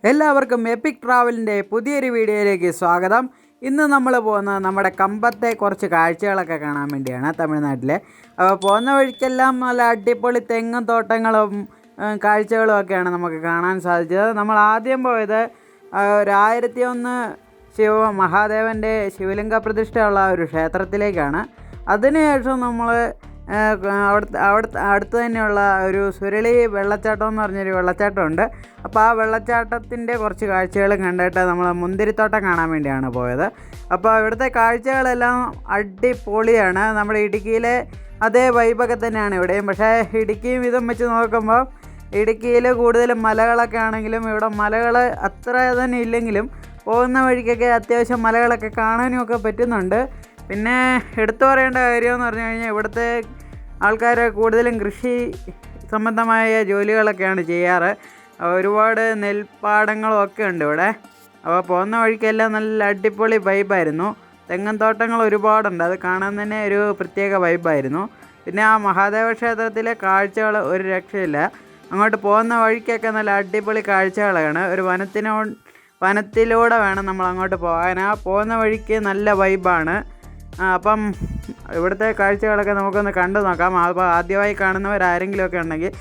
എല്ലാവർക്കും എപ്പിക് ട്രാവലിൻ്റെ പുതിയൊരു വീഡിയോയിലേക്ക് സ്വാഗതം. ഇന്ന് നമ്മൾ പോകുന്നത് നമ്മുടെ കമ്പത്തെ കുറച്ച് കാഴ്ചകളൊക്കെ കാണാൻ വേണ്ടിയാണ് തമിഴ്നാട്ടിലെ. അപ്പോൾ പോകുന്ന വഴിക്കെല്ലാം നല്ല അടിപൊളി തെങ്ങും തോട്ടങ്ങളും കാഴ്ചകളും ഒക്കെയാണ് നമുക്ക് കാണാൻ സാധിച്ചത്. നമ്മൾ ആദ്യം പോയത് ഒരു 1001 മഹാദേവൻ്റെ ശിവലിംഗ പ്രതിഷ്ഠയുള്ള ഒരു ക്ഷേത്രത്തിലേക്കാണ്. അതിനുശേഷം നമ്മൾ അടുത്ത് തന്നെയുള്ള ഒരു സുരളി വെള്ളച്ചാട്ടം എന്ന് പറഞ്ഞൊരു വെള്ളച്ചാട്ടമുണ്ട്. അപ്പോൾ ആ വെള്ളച്ചാട്ടത്തിൻ്റെ കുറച്ച് കാഴ്ചകളും കണ്ടിട്ട് നമ്മൾ മുന്തിരിത്തോട്ടം കാണാൻ വേണ്ടിയാണ് പോയത്. അപ്പോൾ ഇവിടുത്തെ കാഴ്ചകളെല്ലാം അടിപൊളിയാണ്. നമ്മുടെ ഇടുക്കിയിലെ അതേ വൈബൊക്കെ തന്നെയാണ് ഇവിടെയും. പക്ഷേ ഇടുക്കിയും ഇതും വെച്ച് നോക്കുമ്പോൾ ഇടുക്കിയിൽ കൂടുതലും മലകളൊക്കെ ആണെങ്കിലും ഇവിടെ മലകൾ അത്ര തന്നെ ഇല്ലെങ്കിലും പോകുന്ന വഴിക്കൊക്കെ അത്യാവശ്യം മലകളൊക്കെ കാണാനും ഒക്കെ പറ്റുന്നുണ്ട്. പിന്നെ എടുത്തു പറയേണ്ട കാര്യമെന്ന് പറഞ്ഞു കഴിഞ്ഞാൽ ഇവിടുത്തെ ആൾക്കാർ കൂടുതലും കൃഷി സംബന്ധമായ ജോലികളൊക്കെയാണ് ചെയ്യാറ്. ഒരുപാട് നെൽപ്പാടങ്ങളും ഒക്കെ ഉണ്ട് ഇവിടെ. അപ്പോൾ പോകുന്ന വഴിക്കെല്ലാം നല്ല അടിപൊളി വൈബായിരുന്നു. തെങ്ങൻ തോട്ടങ്ങൾ ഒരുപാടുണ്ട്, അത് കാണാൻ തന്നെ ഒരു പ്രത്യേക വൈബായിരുന്നു. പിന്നെ ആ മഹാദേവ ക്ഷേത്രത്തിലെ കാഴ്ചകൾ ഒരു രക്ഷയില്ല. അങ്ങോട്ട് പോകുന്ന വഴിക്കൊക്കെ നല്ല അടിപൊളി കാഴ്ചകളാണ്. ഒരു വനത്തിലൂടെ വേണം നമ്മൾ അങ്ങോട്ട് പോകാൻ. ആ പോകുന്ന വഴിക്ക് നല്ല വൈബാണ്. അപ്പം ഇവിടുത്തെ കാഴ്ചകളൊക്കെ നമുക്കൊന്ന് കണ്ടു നോക്കാം. അപ്പോൾ ആദ്യമായി കാണുന്നവരാരെങ്കിലുമൊക്കെ ഉണ്ടെങ്കിൽ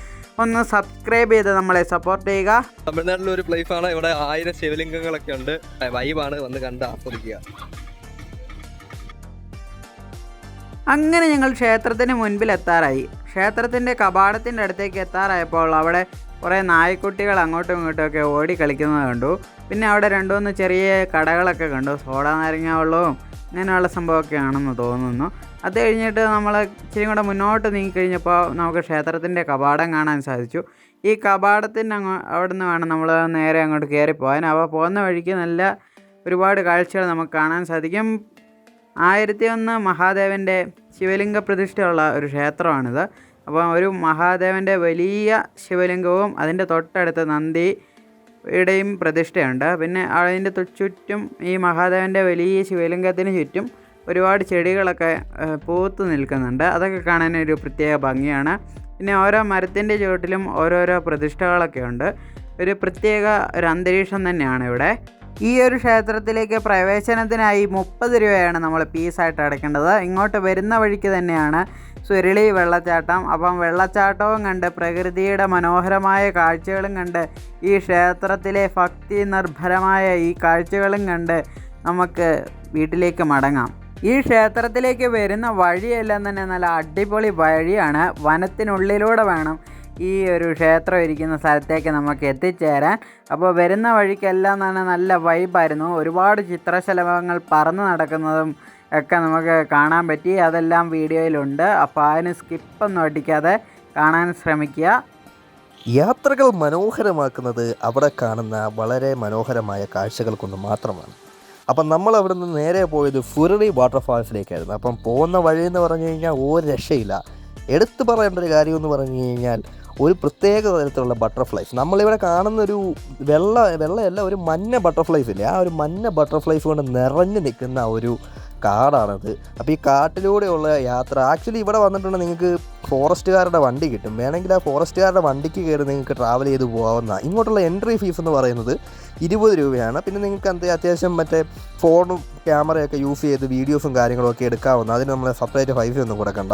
ഒന്ന് സബ്സ്ക്രൈബ് ചെയ്ത് നമ്മളെ സപ്പോർട്ട് ചെയ്യുക. തമിഴ്നാട്ടിലെ ഒരു പ്ലേസാണ്. ഇവിടെ 1000 ശിവലിംഗങ്ങളൊക്കെ ഉണ്ട്. വൈബാണ്, വന്ന് കണ്ട് ആസ്വദിക്കുക. അങ്ങനെ ഞങ്ങൾ ക്ഷേത്രത്തിന് മുൻപിൽ എത്താറായി. ക്ഷേത്രത്തിൻ്റെ കപാടത്തിൻ്റെ അടുത്തേക്ക് എത്താറായപ്പോൾ അവിടെ കുറേ നായ്ക്കുട്ടികൾ അങ്ങോട്ടും ഇങ്ങോട്ടുമൊക്കെ ഓടി കളിക്കുന്നത് കണ്ടു. പിന്നെ അവിടെ 2-3 ചെറിയ കടകളൊക്കെ കണ്ടു. സോഡ നാരങ്ങ വെള്ളവും അങ്ങനെയുള്ള സംഭവമൊക്കെ ആണെന്ന് തോന്നുന്നു. അത് കഴിഞ്ഞിട്ട് നമ്മൾ ഇച്ചിരി കൂടെ മുന്നോട്ട് നീങ്ങിക്കഴിഞ്ഞപ്പോൾ നമുക്ക് ക്ഷേത്രത്തിൻ്റെ കപാടം കാണാൻ സാധിച്ചു. ഈ കപാടത്തിൻ്റെ അവിടെ നിന്ന് വേണം നമ്മൾ നേരെ അങ്ങോട്ട് കയറിപ്പോകാൻ. അപ്പോൾ പോകുന്ന വഴിക്ക് നല്ല ഒരുപാട് കാഴ്ചകൾ നമുക്ക് കാണാൻ സാധിക്കും. 1001 മഹാദേവൻ്റെ ശിവലിംഗ പ്രതിഷ്ഠയുള്ള ഒരു ക്ഷേത്രമാണിത്. അപ്പോൾ ഒരു മഹാദേവൻ്റെ വലിയ ശിവലിംഗവും അതിൻ്റെ തൊട്ടടുത്ത് നന്ദിയുടെയും പ്രതിഷ്ഠയുണ്ട്. പിന്നെ അതിൻ്റെ ചുറ്റും ഈ മഹാദേവൻ്റെ വലിയ ശിവലിംഗത്തിന് ചുറ്റും ഒരുപാട് ചെടികളൊക്കെ പൂത്ത് നിൽക്കുന്നുണ്ട്. അതൊക്കെ കാണാൻ ഒരു പ്രത്യേക ഭംഗിയാണ്. പിന്നെ ഓരോ മരത്തിൻ്റെ ചുവട്ടിലും ഓരോരോ പ്രതിഷ്ഠകളൊക്കെ ഉണ്ട്. ഒരു പ്രത്യേക ഒരു അന്തരീക്ഷം തന്നെയാണ് ഇവിടെ. ഈ ഒരു ക്ഷേത്രത്തിലേക്ക് പ്രവേശനത്തിനായി 30 രൂപയാണ് നമ്മൾ ഫീസായിട്ട് അടയ്ക്കേണ്ടത്. ഇങ്ങോട്ട് വരുന്ന വഴിക്ക് തന്നെയാണ് സുരളി വെള്ളച്ചാട്ടം. അപ്പം വെള്ളച്ചാട്ടവും കണ്ട് പ്രകൃതിയുടെ മനോഹരമായ കാഴ്ചകളും കണ്ട് ഈ ക്ഷേത്രത്തിലെ ഭക്തി നിർഭരമായ ഈ കാഴ്ചകളും കണ്ട് നമുക്ക് വീട്ടിലേക്ക് മടങ്ങാം. ഈ ക്ഷേത്രത്തിലേക്ക് വരുന്ന വഴിയെല്ലാം തന്നെ നല്ല അടിപൊളി വഴിയാണ്. വനത്തിനുള്ളിലൂടെ വേണം ഈ ഒരു ക്ഷേത്രം ഇരിക്കുന്ന സ്ഥലത്തേക്ക് നമുക്ക് എത്തിച്ചേരാൻ. അപ്പോൾ വരുന്ന വഴിക്കെല്ലാം തന്നെ നല്ല വൈബായിരുന്നു. ഒരുപാട് ചിത്രശലഭങ്ങൾ പറന്ന് നടക്കുന്നതും ഒക്കെ നമുക്ക് കാണാൻ പറ്റി. അതെല്ലാം വീഡിയോയിലുണ്ട്. അപ്പോൾ അതിന് സ്കിപ്പൊന്നും അടിക്കാതെ കാണാൻ ശ്രമിക്കുക. യാത്രകൾ മനോഹരമാക്കുന്നത് അവിടെ കാണുന്ന വളരെ മനോഹരമായ കാഴ്ചകൾ കൊണ്ട് മാത്രമാണ്. അപ്പം നമ്മൾ അവിടെ നിന്ന് നേരെ പോയത് സുരളി വാട്ടർഫാൾസിലേക്കായിരുന്നു. അപ്പം പോകുന്ന വഴിയെന്ന് പറഞ്ഞു കഴിഞ്ഞാൽ ഒരു രക്ഷയില്ല. എടുത്തു പറയേണ്ട ഒരു കാര്യമെന്ന് പറഞ്ഞു കഴിഞ്ഞാൽ ഒരു പ്രത്യേക തരത്തിലുള്ള ബട്ടർഫ്ലൈസ്. നമ്മളിവിടെ കാണുന്നൊരു വെള്ളയല്ല, ഒരു മഞ്ഞ ബട്ടർഫ്ലൈസ് ഇല്ലേ, ആ ഒരു മഞ്ഞ ബട്ടർഫ്ലൈസ് കൊണ്ട് നിറഞ്ഞു നിൽക്കുന്ന ഒരു കാടാണത്. അപ്പോൾ ഈ കാട്ടിലൂടെയുള്ള യാത്ര ആക്ച്വലി ഇവിടെ വന്നിട്ടുണ്ടെങ്കിൽ നിങ്ങൾക്ക് ഫോറസ്റ്റുകാരുടെ വണ്ടി കിട്ടും. വേണമെങ്കിൽ ആ ഫോറസ്റ്റുകാരുടെ വണ്ടിക്ക് കയറി നിങ്ങൾക്ക് ട്രാവൽ ചെയ്ത് പോകാവുന്ന. ഇങ്ങോട്ടുള്ള എൻട്രി ഫീസ് എന്ന് പറയുന്നത് 20 രൂപയാണ്. പിന്നെ നിങ്ങൾക്ക് അത്യാവശ്യം മറ്റേ ഫോണും ക്യാമറയൊക്കെ യൂസ് ചെയ്ത് വീഡിയോസും കാര്യങ്ങളൊക്കെ എടുക്കാവുന്ന. അതിന് നമ്മൾ സെപ്പറേറ്റ് പൈസ ഒന്നും കൊടുക്കണ്ട.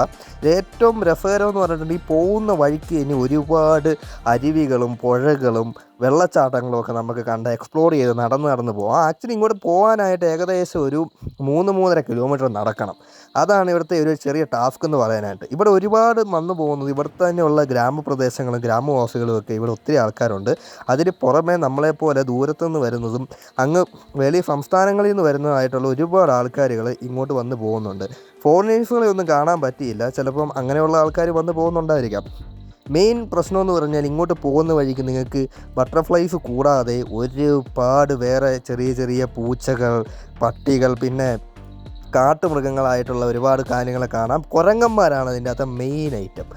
ഏറ്റവും രസകരം എന്ന് പറഞ്ഞിട്ടുണ്ടെങ്കിൽ ഈ പോകുന്ന വഴിക്ക് ഇനി ഒരുപാട് അരുവികളും പുഴകളും വെള്ളച്ചാട്ടങ്ങളും ഒക്കെ നമുക്ക് കണ്ട് എക്സ്പ്ലോർ ചെയ്ത് നടന്ന് പോകാം. ആക്ച്വലി ഇങ്ങോട്ട് പോകാനായിട്ട് ഏകദേശം ഒരു 3-3.5 കിലോമീറ്റർ നടക്കണം. അതാണ് ഇവിടുത്തെ ഒരു ചെറിയ ടാസ്ക് എന്ന് പറയാനായിട്ട്. ഇവിടെ ഒരുപാട് വന്നു പോകുന്നത് ഇവിടുത്തെ തന്നെയുള്ള ഗ്രാമപ്രദേശങ്ങളും ഗ്രാമവാസികളും ഒക്കെ ഇവിടെ ഒത്തിരി ആൾക്കാരുണ്ട്. അതിന് പുറമെ നമ്മളെപ്പോലെ ദൂരത്തുനിന്ന് വരുന്നതും അങ്ങ് വലിയ സംസ്ഥാനങ്ങളിൽ നിന്ന് വരുന്നതായിട്ടുള്ള ഒരുപാട് ആൾക്കാരുകൾ ഇങ്ങോട്ട് വന്ന് പോകുന്നുണ്ട്. ഫോറിനേഴ്സുകളെ ഒന്നും കാണാൻ പറ്റിയില്ല. ചിലപ്പം അങ്ങനെയുള്ള ആൾക്കാർ വന്ന് പോകുന്നുണ്ടായിരിക്കാം. മെയിൻ പ്രശ്നമെന്ന് പറഞ്ഞാൽ ഇങ്ങോട്ട് പോകുന്ന വഴിക്ക് നിങ്ങൾക്ക് ബട്ടർഫ്ലൈസ് കൂടാതെ ഒരുപാട് വേറെ ചെറിയ ചെറിയ പൂച്ചകൾ, പട്ടികൾ, പിന്നെ കാട്ടുമൃഗങ്ങളായിട്ടുള്ള ഒരുപാട് കാര്യങ്ങളെ കാണാം. കുരങ്ങന്മാരാണ് അതിൻ്റെ അകത്ത് മെയിൻ ഐറ്റം.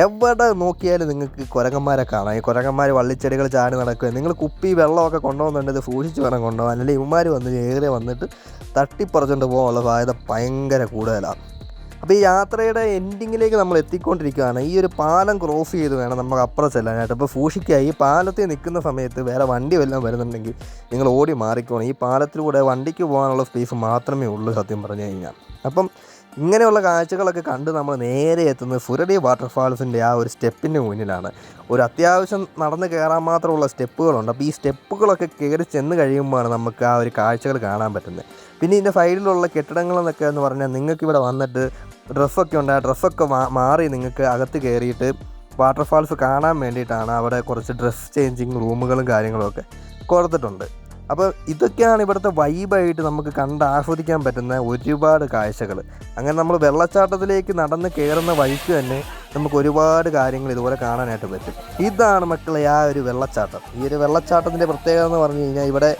എവിടെ നോക്കിയാലും നിങ്ങൾക്ക് കുരങ്ങന്മാരെ കാണാം. ഈ കുരങ്ങന്മാർ വള്ളിച്ചെടികൾ ചാടി നടക്കുക. നിങ്ങൾ കുപ്പി വെള്ളമൊക്കെ കൊണ്ടുപോകുന്നുണ്ട്, സൂക്ഷിച്ച് വേണം കൊണ്ടുപോകാൻ. അല്ലെങ്കിൽ ഇവന്മാർ വന്ന് ഏറെ വന്നിട്ട് തട്ടിപ്പറിച്ചുകൊണ്ട് പോകാനുള്ള സാധ്യത ഭയങ്കര കൂടുതലാണ്. അപ്പോൾ ഈ യാത്രയുടെ എൻഡിങ്ങിലേക്ക് നമ്മൾ എത്തിക്കൊണ്ടിരിക്കുകയാണ്. ഈ ഒരു പാലം ക്രോസ് ചെയ്ത് വേണം നമുക്ക് അപ്പുറം ചെല്ലാനായിട്ട്. അപ്പോൾ സൂക്ഷിക്കുക, ഈ പാലത്തിൽ നിൽക്കുന്ന സമയത്ത് വേറെ വണ്ടി വല്ലതും വരുന്നുണ്ടെങ്കിൽ നിങ്ങൾ ഓടി മാറിക്കോണം. ഈ പാലത്തിലൂടെ വണ്ടിക്ക് പോകാനുള്ള സ്പേസ് മാത്രമേ ഉള്ളൂ സത്യം പറഞ്ഞു കഴിഞ്ഞാൽ. അപ്പം ഇങ്ങനെയുള്ള കാഴ്ചകളൊക്കെ കണ്ട് നമ്മൾ നേരെ എത്തുന്നത് ഫുരഡി വാട്ടർഫാൾസിൻ്റെ ആ ഒരു സ്റ്റെപ്പിൻ്റെ മുന്നിലാണ്. ഒരു അത്യാവശ്യം നടന്ന് കയറാൻ മാത്രമുള്ള സ്റ്റെപ്പുകളുണ്ട്. അപ്പോൾ ഈ സ്റ്റെപ്പുകളൊക്കെ കയറി ചെന്ന് കഴിയുമ്പോഴാണ് നമുക്ക് ആ ഒരു കാഴ്ചകൾ കാണാൻ പറ്റുന്നത്. പിന്നെ ഇതിൻ്റെ സൈഡിലുള്ള കെട്ടിടങ്ങളെന്നൊക്കെ എന്ന് പറഞ്ഞാൽ നിങ്ങൾക്കിവിടെ വന്നിട്ട് ഡ്രസ്സൊക്കെ ഉണ്ട്. ആ ഡ്രസ്സൊക്കെ മാറി നിങ്ങൾക്ക് അകത്ത് കയറിയിട്ട് വാട്ടർഫാൾസ് കാണാൻ വേണ്ടിയിട്ടാണ് അവിടെ കുറച്ച് ഡ്രസ്സ് ചേഞ്ചിങ് റൂമുകളും കാര്യങ്ങളുമൊക്കെ കൊടുത്തിട്ടുണ്ട്. അപ്പോൾ ഇതൊക്കെയാണ് ഇവിടുത്തെ വൈബായിട്ട് നമുക്ക് കണ്ട് ആസ്വദിക്കാൻ പറ്റുന്ന ഒരുപാട് കാഴ്ചകൾ. അങ്ങനെ നമ്മൾ വെള്ളച്ചാട്ടത്തിലേക്ക് നടന്ന് കയറുന്ന വഴിക്ക് തന്നെ നമുക്ക് ഒരുപാട് കാര്യങ്ങൾ ഇതുപോലെ കാണാനായിട്ട് പറ്റും. ഇതാണ് മക്കളെ ആ ഒരു വെള്ളച്ചാട്ടം. ഈ ഒരു വെള്ളച്ചാട്ടത്തിൻ്റെ പ്രത്യേകത എന്ന് പറഞ്ഞു കഴിഞ്ഞാൽ ഇവിടെ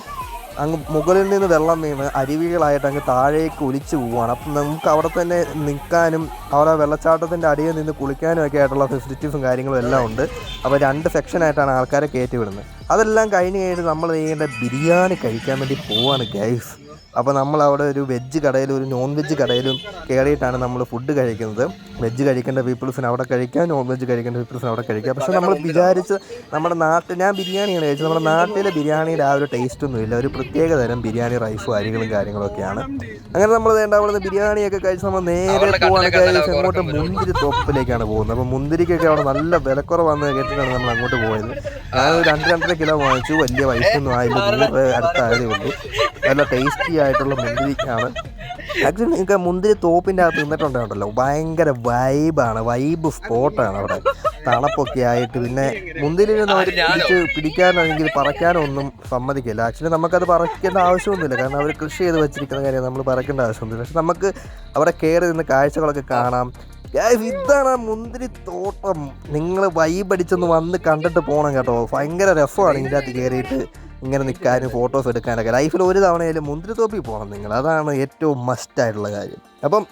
അങ്ങ് മുകളിൽ നിന്ന് വെള്ളം വീണ് അരുവികളായിട്ട് അങ്ങ് താഴേക്ക് ഒലിച്ച് പോവുകയാണ്. അപ്പം നമുക്ക് അവിടെ തന്നെ നിൽക്കാനും അവിടെ വെള്ളച്ചാട്ടത്തിൻ്റെ അടിയിൽ നിന്ന് കുളിക്കാനും ഒക്കെ ആയിട്ടുള്ള ഫെസിലിറ്റീസും കാര്യങ്ങളും എല്ലാം ഉണ്ട്. അപ്പോൾ 2 സെക്ഷനായിട്ടാണ് ആൾക്കാരെ കയറ്റി വിടുന്നത്. അതെല്ലാം കഴിഞ്ഞ് നമ്മൾ ചെയ്യേണ്ട ബിരിയാണി കഴിക്കാൻ വേണ്ടി പോവാണ് ഗൈസ്. അപ്പോൾ നമ്മൾ അവിടെ ഒരു വെജ് കടയിലും ഒരു നോൺ വെജ് കടയിലും കയറിയിട്ടാണ് നമ്മൾ ഫുഡ് കഴിക്കുന്നത്. വെജ് കഴിക്കേണ്ട പീപ്പിൾസിന് അവിടെ കഴിക്കാം, നോൺ വെജ് കഴിക്കേണ്ട പീപ്പിൾസിന് അവിടെ കഴിക്കാം. പക്ഷേ നമ്മൾ വിചാരിച്ച് നമ്മുടെ നാട്ടിൽ, ഞാൻ ബിരിയാണിയാണ് കഴിച്ചത്, നമ്മുടെ നാട്ടിലെ ബിരിയാണിയുടെ ആ ഒരു ടേസ്റ്റൊന്നും ഇല്ല. ഒരു പ്രത്യേക തരം ബിരിയാണി റൈസും അരികളും കാര്യങ്ങളൊക്കെയാണ്. അങ്ങനെ നമ്മൾ അവിടെ ബിരിയാണിയൊക്കെ കഴിച്ച് നമ്മൾ നേരെ പോവാണ് കഴിച്ച് അങ്ങോട്ട് മുന്തിരി തോപ്പിലേക്കാണ് പോകുന്നത്. അപ്പോൾ മുന്തിരിക്കൊക്കെ അവിടെ നല്ല വിലക്കുറവാന്ന് കേട്ടിട്ടാണ് നമ്മൾ അങ്ങോട്ട് പോയത്. ഞാൻ 2-2.5 കിലോ വാങ്ങിച്ചു. വലിയ പൈസയൊന്നും ആയില്ല, 100 രൂപ അടുത്തായതേ ഉള്ളൂ. നല്ല ടേസ്റ്റി ആയിട്ടുള്ള മുന്തിരിക്കാണ്. ആക്ച്വലി നിങ്ങൾക്ക് മുന്തിരി തോപ്പിൻ്റെ അകത്ത് നിന്നിട്ടുണ്ടല്ലോ, ഭയങ്കര വൈബാണ്, വൈബ് സ്പോട്ടാണ് അവിടെ. തണുപ്പൊക്കെ ആയിട്ട് പിന്നെ മുന്തിരിനൊന്നും അവർ പിടിക്കാനോ അല്ലെങ്കിൽ പറിക്കാനോ ഒന്നും സമ്മതിക്കില്ല. ആക്ച്വലി നമുക്കത് പറിക്കേണ്ട ആവശ്യമൊന്നുമില്ല, കാരണം അവർ കൃഷി ചെയ്ത് വെച്ചിരിക്കുന്ന കാര്യം നമ്മൾ പറിക്കേണ്ട ആവശ്യമൊന്നുമില്ല. പക്ഷെ നമുക്ക് അവിടെ കയറി നിന്ന് കാഴ്ചകളൊക്കെ കാണാം. ഇതാണ് ആ മുന്തിരി തോട്ടം. നിങ്ങൾ വൈബടിച്ചൊന്ന് വന്ന് കണ്ടിട്ട് പോകണം കേട്ടോ. ഭയങ്കര രസമാണ് ഇതിൻ്റെ അകത്ത് കയറിയിട്ട് ഇങ്ങനെ നിൽക്കാനും ഫോട്ടോസ് എടുക്കാനൊക്കെ. ലൈഫിൽ ഒരു തവണയായാലും മുന്തിരിത്തോപ്പിൽ പോകണം നിങ്ങൾ, അതാണ് ഏറ്റവും മസ്റ്റായിട്ടുള്ള കാര്യം. അപ്പം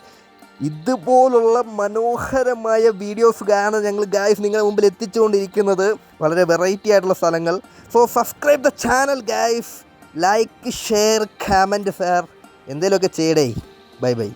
ഇതുപോലുള്ള മനോഹരമായ വീഡിയോസ് ഞങ്ങൾ ഗായ്സ് നിങ്ങളുടെ മുമ്പിൽ എത്തിച്ചുകൊണ്ടിരിക്കുന്നത്, വളരെ വെറൈറ്റി ആയിട്ടുള്ള സ്ഥലങ്ങൾ. So subscribe the channel guys, like, share, comment, fair എന്തെങ്കിലുമൊക്കെ ചെയ്യടേ. Bye bye.